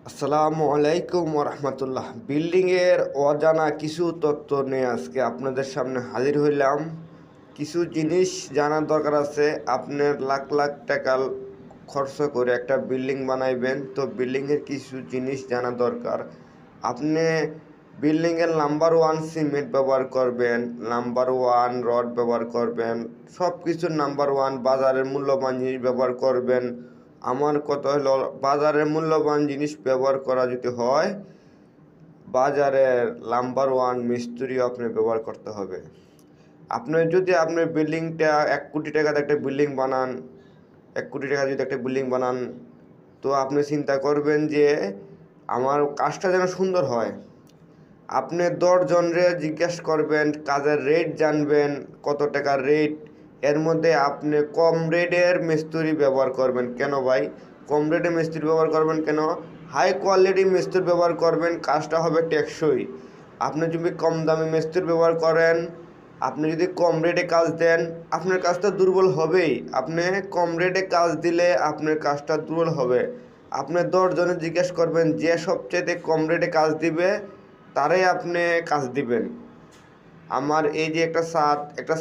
আসসালামু আলাইকুম রহমতুল্লাহ। বিল্ডিংয়ের অজানা কিছু তথ্য নিয়ে আজকে আপনাদের সামনে হাজির হইলাম। কিছু জিনিস জানার দরকার আছে। আপনার লাখ লাখ টাকা খরচ করে একটা বিল্ডিং বানাইবেন, তো বিল্ডিংয়ের কিছু জিনিস জানা দরকার। আপনি বিল্ডিংয়ের নাম্বার ওয়ান সিমেন্ট ব্যবহার করবেন, নাম্বার ওয়ান রড ব্যবহার করবেন, সব কিছুর নাম্বার ওয়ান বাজারের মূল্যবান জিনিস ব্যবহার করবেন। আমার কথা হলো, বাজারের মূল্যবান জিনিস ব্যবহার করা যদি হয়, বাজারের নাম্বার ওয়ান মিস্ত্রি আপনি ব্যবহার করতে হবে। আপনার বিল্ডিংটা 1 কোটি টাকাতে একটা বিল্ডিং বানান, 1 কোটি টাকা যদি একটা বিল্ডিং বানান, তো আপনি চিন্তা করবেন যে আমার কাজটা যেন সুন্দর হয়। আপনি 10 জনরে জিজ্ঞেস করবেন, কাজের রেট জানবেন, কত টাকা রেট। এর মধ্যে আপনি কম রেটের মিস্ত্রি ব্যবহার করবেন কেন ভাই? কম রেটের মিস্ত্রি ব্যবহার করবেন কেন? হাই কোয়ালিটি মিস্ত্রি ব্যবহার করবেন, কাজটা হবে টেকসই। আপনি যদি কম দামি মিস্ত্রি ব্যবহার করেন, আপনি যদি কম রেটে কাজ দেন, আপনার কাজটা দুর্বল হবেই। আপনি কম রেটে কাজ দিলে আপনার কাজটা দুর্বল হবে। আপনি 10 জনে জিজ্ঞেস করবেন, যে সবচেয়ে কম রেটে কাজ দিবে তারাই আপনি কাজ দিবেন। আমার এই যে একটা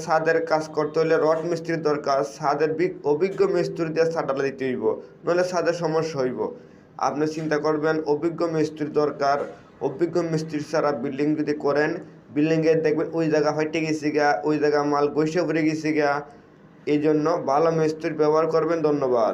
ছাদের কাজ করতে হলে রড মিস্ত্রির দরকার। ছাদের অভিজ্ঞ মিস্ত্রি দিয়ে ছাদ ঢালাই দিতে হইব, নইলে ছাদের সমস্যা হইব। আপনি চিন্তা করবেন অভিজ্ঞ মিস্ত্রির দরকার। অভিজ্ঞ মিস্ত্রি ছাড়া বিল্ডিং যদি করেন, বিল্ডিংয়ে দেখবেন ওই জায়গা ফাইটে গেছে গা, ওই জায়গা মাল গৈসে পড়ে গেছে গা। এই জন্য ভালো মিস্ত্রি ব্যবহার করবেন। ধন্যবাদ।